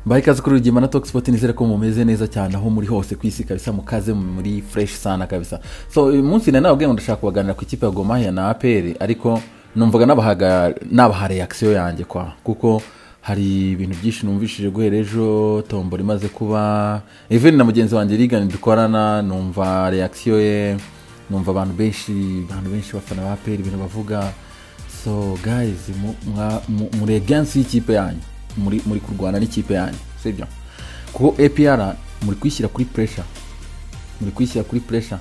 Mbaye kazi kuri Rugema na Talk Sport nizere ko mumeze neza cyane aho muri hose kwisi kabisa mukaze muri fresh sana kabisa. So uyu munsi na nabwe ndashaka kubaganira ku ikipe ya Gor Mahia na APR ariko numvaga nabaha reaction yanjye kuko hari ibintu byinshi numvishije guhera ejo tombora imaze kuba even na mugenzi wanjye Rigani dukorana numva reaction ye numva abantu benshi bafana ba APR ibintu bavuga. So guys muri against ikipe yanyu muri kurwana n'ikipe yanyu sibyo kuko APR muri kwishyira kuri pressure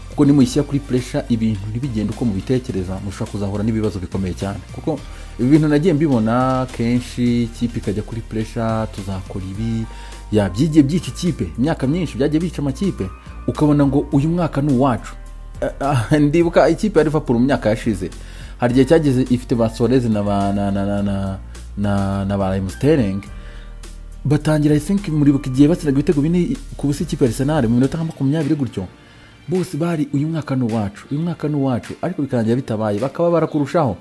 kuko ni muyishyira kuri pressure ibintu ntibigenda uko mubitekereza mushaka kuzahura n'ibibazo bikomeye cyane kuko ibi bintu nagiye mbibona kenshi ikipe ikajya kuri pressure tuzakora ibi yabyigiye by'iki kipe imyaka myinshi byagiye bica amakipe ukabona ngo uyu mwaka ni uwacu. Ndibuka ikipe ya Liverpool mu myaka yashize hari gihe cyageze ifite ba Suarez na ba Sterling batangira I think muri bukigiye batsinaga ibitego bine ku busi ikipe ya Arsenal mu minota 20 gutyo bose bari uyu mwaka ni uwacu ariko bikarangira bitabaye bakaba barakurushaho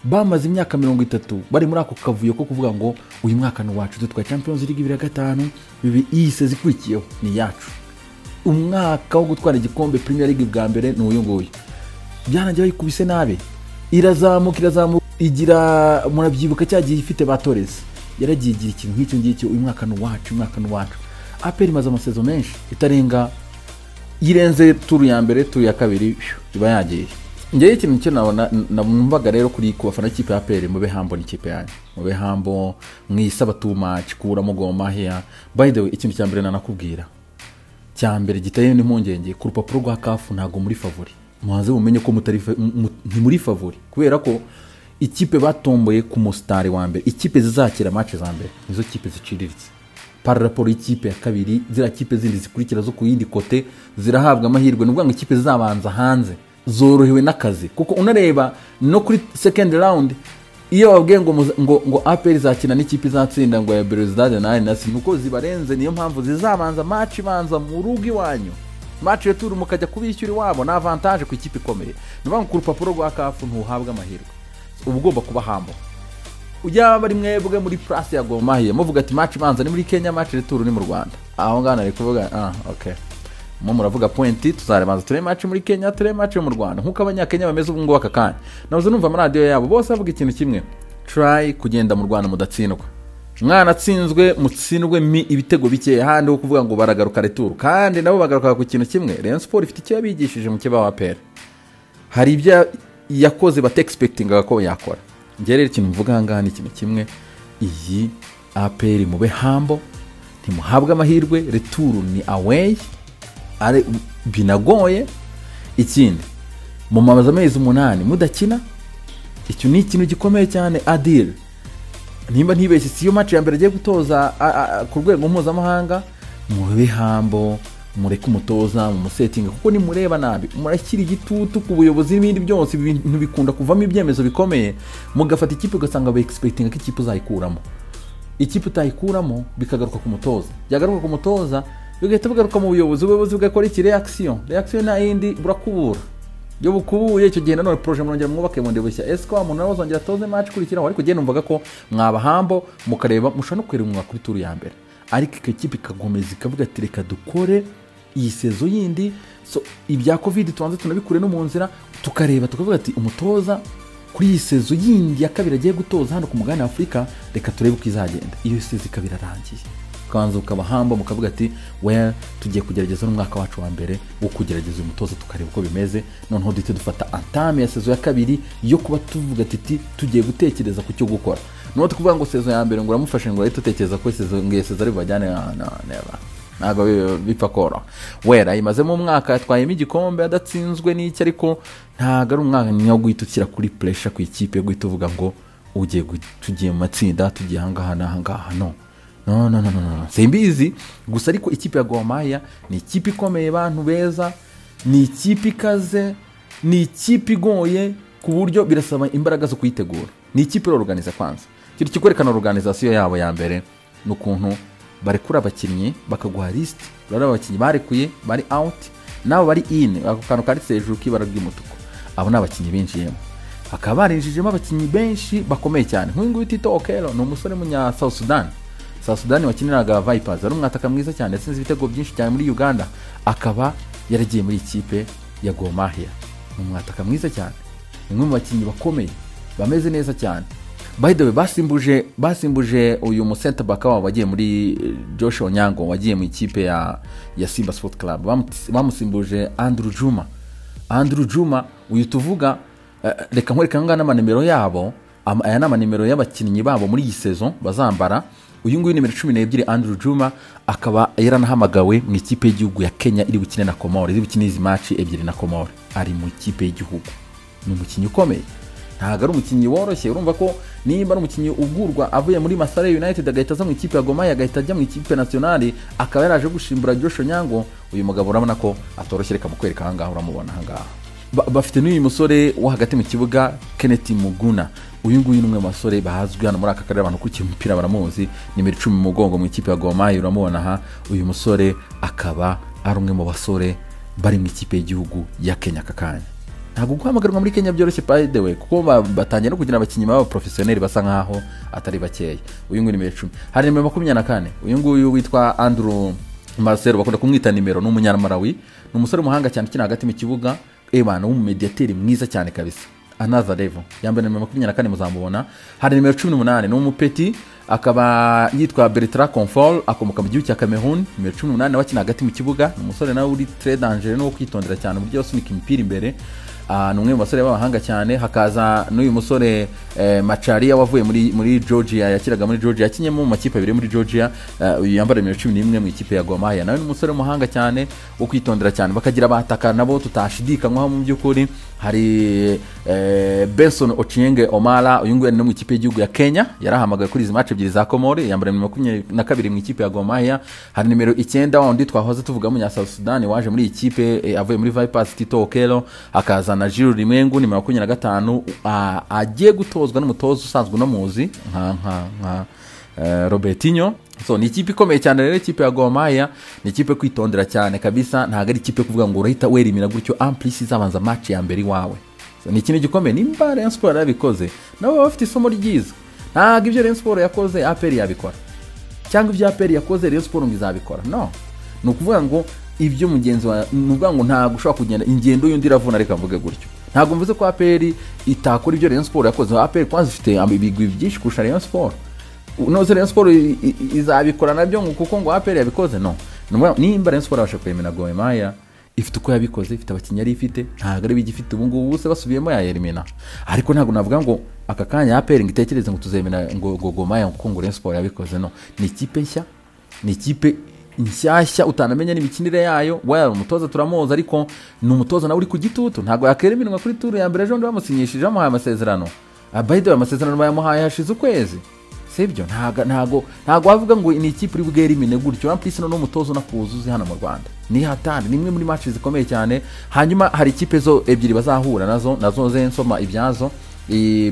bamaze imyaka 30 bari muri ako kavuyo ko kuvuga ngo uyu mwaka ni uwacu dutwaye Champions League 2005 bibi ise zikurikiyeho ni yacu umwaka wo gutwara igikombe Premier League bwa mbere ni uyu nguyu byarangiye bayikubise nabe irazamuka igira murabyibuka cyagiye ifite ba Torres yaragiye igira ikintu nk'icyo ngicyo uyu mwaka ni uwacu APR imaze amasezo menshi itarenga irenze turu ya mbere turu ya kabiri iba yagiye. Ngiye ikintu cyo namumvaga rero kuri kubafana ikipe ya APR mube hambo n'ikipe yanyu mube hambo mwisaba too much kuramo Gor Mahia. By the way ikintu cya mbere nanakubwira cya mbere gitaye n'impungenge ku rupapuro rwa CAF ntago muri favori muhaze mumenye ko muri favori kubera ko ikipe batomboye ku mustari wa mbere ikipe zizakira match za mbere nizo kipe ziciriritse par rapport ikipe ya kabiri zira kipe zindi zikurikira zo ku yindi kote zirahabwa amahirwe nubwo ngo ikipe zizabanza hanze zorohewe n'akazi kuko unareba no kuri second round iyo babwiye ngo APR zakina n'ikipe izatsinda ngo ya Belouizdad na Nasi nuko zibarenze niyo mpamvu zizabanza match ibanza mu rugo iwanyu match yo turu mukajya kubishyura iwabo na avantage ku ikipe ikomeye nubwo ku rupapuro rwa CAF ntuhabwa amahirwe ubugomba kuba hambo ujya bari mwebwe muri place ya Gor Mahia muvuga ati match ibanza ni muri Kenya match retour ni mu Rwanda aho ngana ari kuvuga okay mu muravuga point tuzarebanza ture match muri Kenya ture match mu Rwanda nkuko abanyakenya bameze ubu ngo akakanya navuze numva mu radio yabo bose bavuga ikintu kimwe try kugenda mu Rwanda mudatsindwa mwana atsinzwe mutsindwe ibitego bike handi ho kuvuga ngo baragaruka retour kandi nabo bagaruka ku kintu kimwe Rayon Sport ifite icyo yabigishije mu kiba wa APR hari ibya yakoze bat expectinga ko yakora ngerere ikintu mvuga ngaha ni ikintu kimwe iyi APR mube hambo ntimuhabwa amahirwe retour ni away are binagoye ikindi mu mabaza amezi 8 mudakina icyo ni ikintu gikomeye cyane Adil nimba ntibeshye siyo match ya mbere agiye gutoza ku rwego mpuzamahanga mube hambo mureke umutoza mu setting kuko ni mureba nabi murakiri igitutu ku buyobozi n'ibindi byose ibintu bikunda kuvamo ibyemezo bikomeye mugafata ikipe ugasanga ba expecting ko ikipe uzayikuramo ikipe utayikuramo bikagaruka ku mutoza byagaruka ku mutoza bigahita bugaruka mu buyobozi bugakora iki reaction na yindi burakubura yo bukubuye icyo gihe nanone projet mwongera mwubake mu ndebeshya esko umuntu nazongera toze match kurikiraho ariko gihe numvaga ko mwabahambo mukareba musha no kwera umwa kuri turu ya mbere ariko ikipe ikagomeza ikavuga ati reka dukore iyi sezo yindi so ibya covid tubanze tunabikure no mu nzira tukareba tukavuga ati umutoza kuri iyi sezo yindi ya kabiri agiye gutoza hano ku mugani wa Afrika reka turebe uko izagenda iyo sezo ikabira rangiye kanzo ukabahamba mukavuga ati we tugiye kugerageza n'umwaka wacu wa mbere wo kugerageza umutoza tukareba uko bimeze noneho dite dufata antame ya sezo ya kabiri yo kuba tuvuga ati tugiye gutekereza ku cyo gukora no tukuvuga ngo sezo ya mbere ngo uramufashe ngo ahita utekereza ko sezo ari bajyane neba nago bipfa kora wera imaze mu mwaka twayemo igikombe adatsinzwe n'iki ariko ntago ari umwaka nyo guhitukira kuri pressure ku ikipe guhita uvuga ngo tugiye mu matsinda tugiye hangaha no simbizi gusa ariko ikipe ya Gor Mahia ni ikipe ikomeye bantu beza ni ikipe ikaze ni ikipe igoye ku buryo birasaba imbaraga zo kuyitegura ni ikipe organize kwanza kiri kikwerekana organisation yabo ya mbere n'ukuntu barekura abakinnyi bakaguha list rero abakinnyi barekuye bari out nabo bari in ako kantu kari hejuru k'ibara ry'umutuku abo n'abakinnyi benshi yemo bakaba barinjijemo abakinnyi benshi bakomeye cyane nk'uyu nguyu Tito Okello ni umusore munya South Sudan South Sudan wakiniraga Vipers ari umwataka mwiza cyane yatsinze ibitego byinshi cyane muri Uganda, akaba yaragiye muri ikipe ya Gor Mahia. Umwataka mwiza cyane, umwe mu bakinnyi bakomeye bameze neza cyane. By the way, basimbuje uyu mu center back wabo wagiye muri Joshua Onyango wagiye mu ikipe ya Simba Sport Club, bamusimbuje Andrew Juma uyu tuvuga. Reka nkwereka ngana amanimero yabo, aya nama nimero y'abakinnyi babo muri iyi saison bazambara. Uyu nguyu nimero 12 Andrew Juma akaba yaranahamagawe mu ikipe y'igihugu ya Kenya iri gukina na Comores, iri gukina izi match ebyiri na Comores, ari mu ikipe y'igihugu. Ni umukinnyi ukomeye, ntago ari umukinnyi woroshye. Urumva ko nimba ari umukinnyi ugurwa avuye muri Masare United agahita aza mu ikipe ya Gor Mahia agahita ajya mu ikipe nationale akaba yaraje gushimbura Joshua Onyango, uyu mugabo urabona ko atoroshye. Reka mukwereka ahangaha, uramubona ahangaha. Bafite n'uyu musore wo hagati mu kibuga Kenneth Muguna. Uyu nguyu ni umwe mu basore bahazwi hano muri aka karere, abantu kuri umupira baramuzi, nimero 10 mu mugongo mu ikipe ya Gor Mahia, uramubona aha. Uyu musore akaba ari umwe mu basore bari mu ikipe y'igihugu ya Kenya kakanya. Ntabwo guhamagarwa muri Kenya byoroshye by the way, kuko batangiye no kugira abakinnyi baba professionnel basa nkaho atari bakeya. Uyu nguyu nimero 10. Hari nimero 24. Uyu nguyu witwa Andrew Marcelo, bakunda kumwita nimero, ni umunyamarawi, ni umusore muhanga cyane ukina hagati mu kibuga, ebana w'umumediateri mwiza cyane kabisa, another level. Yambaye nimero 24 muzamubona. Hari nimero 18 ni umupeti, akaba yitwa Bertrand Confort, akomoka mu gihugu cya Cameroon. Nimero 18 wakina hagati mu kibuga, ni umusore nawe uri très dangereux no kwitondera cyane uburyo asunika imipira imbere. Ni umwe mu basore b'abahanga cyane. Hakaza n'uyu musore Macharia wavuye muri Georgia, yakiraga muri Georgia, yakinyemo mu makipe abiri muri Georgia. Yambara nimero 11 mu ikipe ya Gor Mahia, nawe ni umusore muhanga cyane wo kwitondera cyane. Bakagira abataka nabo tutashidikanywaho mu by'ukuri. Hari Benson Ochieng Omala, uyu nguyu ni mu ikipe y'igihugu ya Kenya, yarahamagaye kuri izi match ebyiri za Comores, yambara nimero 22 mu ikipe ya Gor Mahia. Hari nimero 9 wundi twahoze tuvuga mu South Sudan waje muri ikipe avuye muri Vipers, Tito Okelo. Hakaza na Jules Rimengu nimero 25, agiye gutozwa n'umutozo usanzwe no muzi nka Robertinho. So ni ikipe ikomeye cyane rero, ikipe ya Gor Mahia ni ikipe kwitondera cyane kabisa. Ntago ari ikipe kuvuga ngo urahita werimira gutyo amplis zabanza match ya mbere wawe. So ni ikintu gikomeye. Nimba Rayon Sport yabikoze nabo bafite isomo ryiza. Ntago ibyo Rayon Sport yakoze APR yabikora, cyangwa ibyo APR yakoze Rayon Sport ngizabikora. No, ni ukuvuga ngo ibyo mugenzi wa nuvuga ngo ntago ushobora kugenda ingendo y'undi ravuna. Reka mvuge gutyo, ntago mvuze ko APR itakora ibyo Rayon Sport yakoze. APR kwanza ifite ibigwi byinshi kurusha Rayon Sport. Unoze Rayon Sport izabikora nabyo kuko ngo APR yabikoze. No, nimba Rayon Sport abasha kwemera Gor Mahia ifite uko yabikoze, ifite abakinnyi ari ifite, ntago ari bigifite ubu ngubu bose basubiyemo ya elimina. Ariko ntago navuga ngo aka kanya APR ngitekereze ngo tuzemera ngo Gor Mahia kuko ngo Rayon Sport yabikoze. No, ni ikipe nshya, ni ikipe inshyashya utanamenya n'imikinire yayo. Waya umutoza turamuzi, ariko ni umutoza nawe uri ku gitutu, ntago yakera iminwa kuri tour ya mbere. Ejo ndi bamusinyishije amuhaye amasezerano. By the way, amasezerano bayamuhaye hashize ukwezi, sibyo? Ntago wavuga ngo ni ikipe uri bugere imine gutyo. Amplis no umutoza unakuzuze hano mu Rwanda ni hatari, nimwe muri match zikomeye cyane. Hanyuma hari ikipe zo ebyiri bazahura nazo zensoma ibyazo,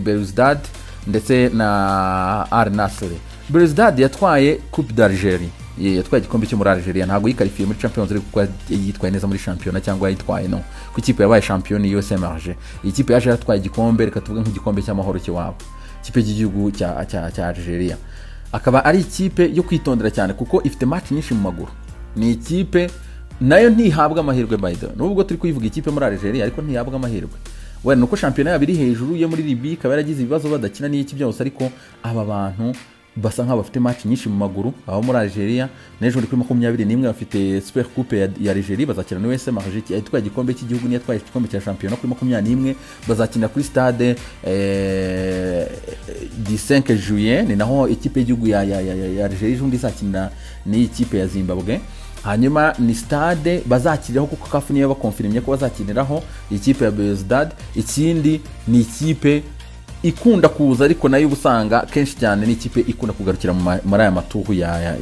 Belouizdad ndetse na Al Nassr. Belouizdad yatwaye Coupe d'Algérie, yatwaye igikombe cyo muri Algeria, ntago yikarifiye muri Champions League kuko yitwaye neza muri championnat cyangwa yitwaye no ku ikipe yabaye champion USM Alger. Ikipe yaje yatwaye igikombe, reka tuvuge nk'igikombe cy'amahoro cy'iwabo, ikipe y'igihugu cya Algeria. Akaba ari ikipe yo kwitondera cyane kuko ifite match nyinshi mu maguru. Ni ikipe nayo ntihabwa amahirwe by the way, nubwo turi kuyivuga ikipe muri Algeria, ariko ntihabwa amahirwe. Wera nuko championnat yabiri hejuru yo muri Libye ikaba yaragize ibibazo badakina n'iki byose, ariko aba bantu basa nka bafite match nyinshi mu maguru aho muri Algeria. Nejo kuri 21 bafite Super Coupe ya Algeria, bazakina no USM Alger yitwaye igikombe cy'igihugu n'iyatwaye igikombe cya championnat kuri 21. Bazakina kuri stade du 5 juillet, ni naho ikipe y'igihugu ya Algeria jundi izakina ni ikipe ya Zimbabwe. Hanyuma ni stade bazakiriraho kuko CAF niyo bakonfirmye ko bazakiniraho ikipe ya Belouizdad. Ikindi ni ikipe ikunda kuza, ariko nayo ubusanga kenshi cyane ni ikipe ikunda kugarukira muri aya matuhu ya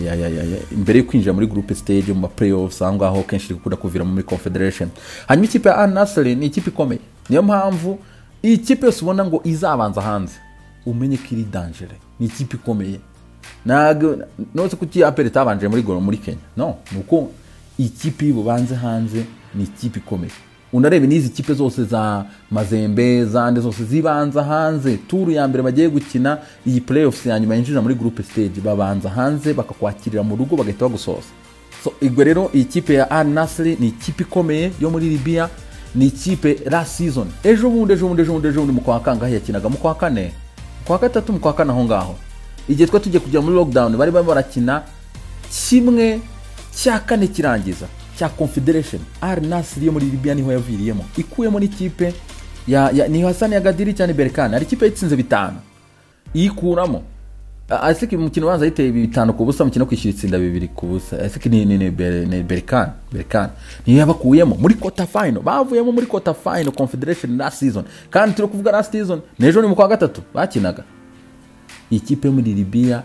imbere yo kwinjira muri group stage mu playoffs, aho ngaho kenshi ikunda kuvira muri Confederation. Hanyuma ikipe ya Al Nassr ni ikipe ikomeye, niyo mpamvu iyi kipe yose ubona ngo izabanza hanze umenye ko iri danger, ni ikipe ikomeye. Nago nose kuki APR tabanje muri Kenya, no, nuko ikipe ibubanze hanze ni ikipe ikomeye. unarebe n'izi kipe zose za Mazembe zande zose zibanza hanze turu ya mbere bagiye gukina iyi playoffs ya nyuma yinjira muri group stage babanza hanze bakakwakirira mu rugo bagahita bagusoza. So igwe rero iyi kipe ya Al Nassr ni ikipe ikomeye yo muri Libya, ni ikipe last season ejo bundi mu kwa kangahe yakinaga mu kwa kane, kwa gatatu, mu kwa kane aho ngaho igihe twa tujye kujya muri lockdown bari barakina kimwe cya kane kirangiza cya Confederation. Al Nassr yo muri Libya niho yaviriyemo ikuyemo n'ikipe ni Hassan Yagadiri cyane Berkane, ari ikipe yitsinze 5 ikuramo asiki mukino wanza yiteye 5 ku busa, mukino kwishyira itsinda 2 ku busa. Asiki ni Berkane niyo yabakuyemo muri quarter final, bavuyemo muri quarter final Confederation last season, kandi turi kuvuga last season nejo ni mu kwa gatatu bakinaga. Ikipe muri Libya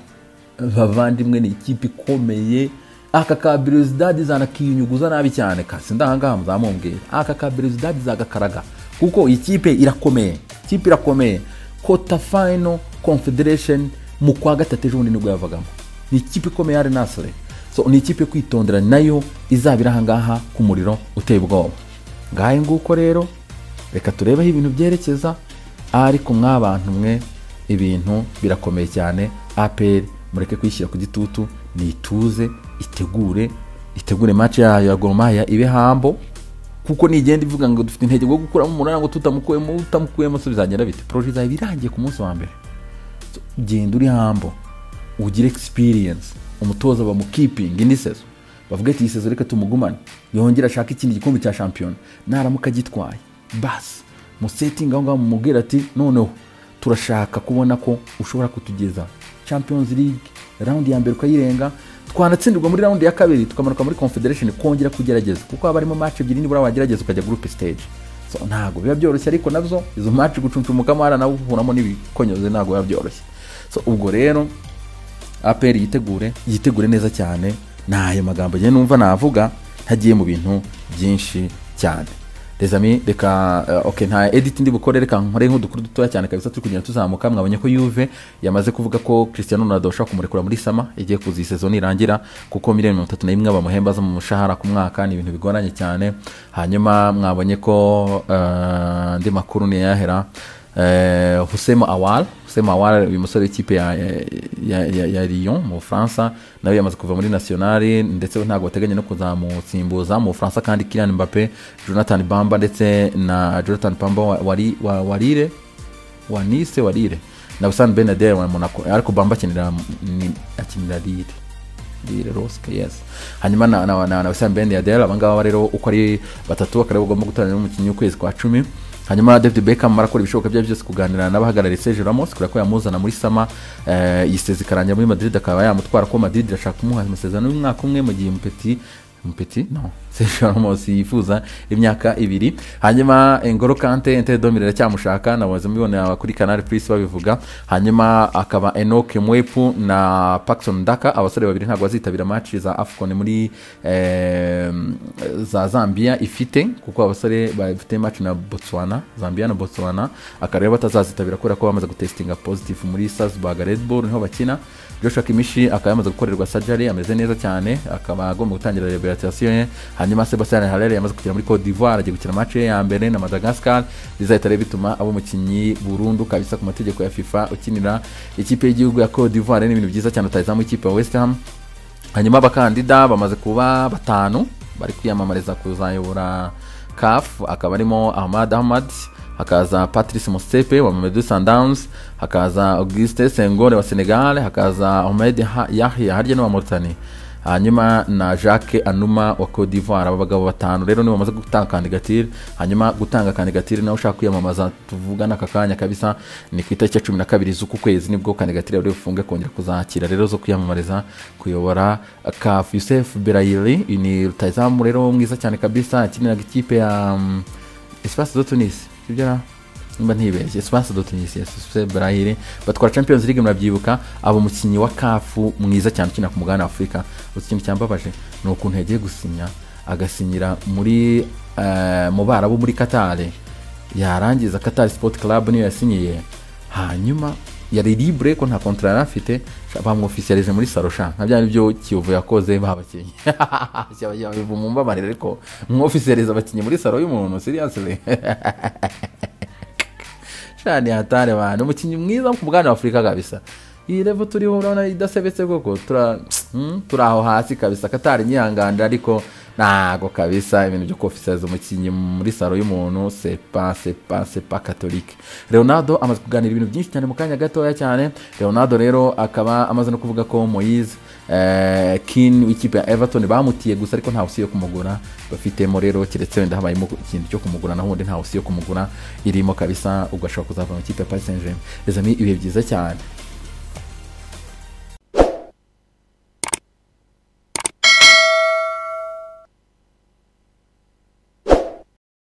bavandimwe ni ikipe ikomeye. Aka ka Belouizdad zanakiyunyuguza nabi cyane kasi ndahanga muzamumbwira aka ka Belouizdad zagakaraga kuko ikipe irakomeye, ikipe irakomeye. Quarter final Confederation mu kwa gatatu ejo nibwo yavagamo. Ni ikipe ikomeye Al Nassr. So ni ikipe kwitondera nayo izabira hangaha ku muriro uteye ubwoba. Ngaye nguko rero reka turebaho ibintu byerekeza, ariko mwabantu mwe ibintu birakomeye cyane. APR mureke kwishyira ku gitutu, ni ituze itegure match yayo ya Gor Mahia ibe hambo, kuko nigenda ivuga ngo dufite intege go gukura mu munana ngo tutamukuyemo so bizagenda bite. Project zayo birangiye ku munsi wa mbere. So, genda uri hambo ugire experience, umutoza ba mu keeping indi season bavuga ati season reka tumugumane yongera ashaka ikindi gikombe cya champion naramuka gitwaye bas mu setting aho ngaho mumubwira ati noneho turashaka kubona ko ushobora kutugeza Champions League round ya mbere ukayirenga, twanatsindirwa muri round ya kabiri tukamanuka muri Confederation kongera kugerageza, kuko abarimo match ebyiri nibura wagerageza ukajya group stage. So ntago biba byoroshye, ariko nabyo izo match gucuncumuka mara nawe uhuramo n'ibikonyoze ntago biba byoroshye. So ubwo rero APR yitegure neza cyane. Nayo magambo je numva navuga hagiye mu bintu byinshi cyane. Les amis reka okay nta edit ndi bukore, reka nkore nk'udukuru dutoya cyane kabisa turi kugenda tuzamuka. Mwabonye ko Juve yamaze kuvuga ko Cristiano Ronaldo ashaka kumurekura muri sama igiye kuzi season irangira, kuko miliyoni 31 bamuhemba zo mu mushahara ku mwaka ni ibintu bigoranye cyane. Hanyuma mwabonye ko ndi makuru ni yahera Houssem Aouar uyu musore w'ikipe ya Lyon mu France nawe yamaze kuva muri nationale, ndetse ntago bateganya no kuzamusimbuza mu France. Kandi Kylian Mbappé, Jonathan Bamba ndetse na Jonathan Bamba warire na Hassan Ben Yedder wa Monaco, ariko Bamba akinira Lille Rosk, yes. Hanyuma na Hassan Ben Yedder abangaba rero uko ari batatu bakareba ugomba gutangira umukinnyi w'ukwezi kwa 10. Hanyuma David Beckham marakora ibishoboka byose kuganira n'abahagarariye Sergio Ramos kuri ko yamuzana muri sama yiseze karanja muri Madrid, akaba yamutwara ko Madrid irashaka kumuha amasezerano y'umwaka umwe mu gihe Mpeti no Sergio Ramos yifuza imyaka 2. Hanyuma N'Golo Kante Inter de Milan cyamushaka nabaze mubibona kuri Canal Plus babivuga. Hanyuma akaba Enoch Mwepu na Paxson Daka, abasore babiri ntabwo bazitabira match za AFCON muri za Zambia ifite, kuko abasore bafite match na Zambia na Botswana, akareba batazazitabira kubera ko bamaze gutestinga positive muri Salzburg Red Bull niho bakina. Joshua Kimmich akaba yamaze gukorerwa surgery, ameze neza cyane, akaba agomba gutangira rehabilitation. Hanyuma Sébastien Haller yamaze kugera muri Côte d'Ivoire agiye gukina match ya mbere na Madagascar, bizahita rero bituma abo mukinyi burundu kabisa ku mategeko ya FIFA ukinira ikipe y'igihugu ya Côte d'Ivoire. Ni ibintu byiza cyane utayizamu ikipe ya West Ham. Hanyuma abakandida bamaze kuba 5 bari kwiyamamariza kuzayobora CAF, akaba arimo Ahmad, hakaza Patrice Motsepe wa Mamelodi Sundowns, hakaza Auguste Senghor wa Senegal, hakaza Ahmed Yahya harya no wa Mauritania, hanyuma na Jacques Anouma wa Côte d'Ivoire. Aba bagabo 5 rero nibo bamaze gutanga kandidatire. Hanyuma gutanga kandidatire nawe ushaka kwiyamamaza tuvugana akakanya kabisa ni ku itariki 12 z'uku kwezi nibwo kandidatire bari bufunge kongera kuzakira rero zo kwiyamamariza kuyobora CAF. Youssef Belaili ni rutayizamu rero mwiza cyane kabisa, akinira ikipe ya Espace de Tunis kibya nimba ntibeshye Espace de Tunis. Youssef Belaili batwara Champions League murabyibuka, abo mukinyi wa CAF mwiza cyane ukina ku mugana Afrika. Ikintu cyambabaje ni ukuntu yagiye gusinya agasinyira muri mu Barabu muri Qatar, yarangiza Qatar Sport Club niyo yasinyiye, hanyuma yari libre ko nta contrat yari afite bamwofficialize muri Sarosha nka bya byo Kiyovu yakoze babakinyi cyaba mu mbabarire ariko mwofficialize abakinyi muri saro y'umuntu seriously shani hatare abantu umukinyi mwiza ku bwana wa Afrika kabisa iyi level turiho urabona idasebetse koko turaho hasi kabisa Katari nyihanganda ariko nago kabisa ibintu byo kofficialize umukinyi muri saro y'umuntu c'est pas catholique. Leonardo amaze kuganira ibintu byinshi cyane mu kanya gatoya cyane. Leonardo rero akaba amaze no kuvuga ko Moise Kean w'ikipe ya Everton bamutiye gusa ariko nta usiye kumugura bafitemo rero kiretse wenda habayemo ikintu cyo kumugura naho nta usiye kumugura irimo kabisa ugashaka kuzava mu kipe ya Paris Saint-Germain. Les amis ibihe byiza cyane.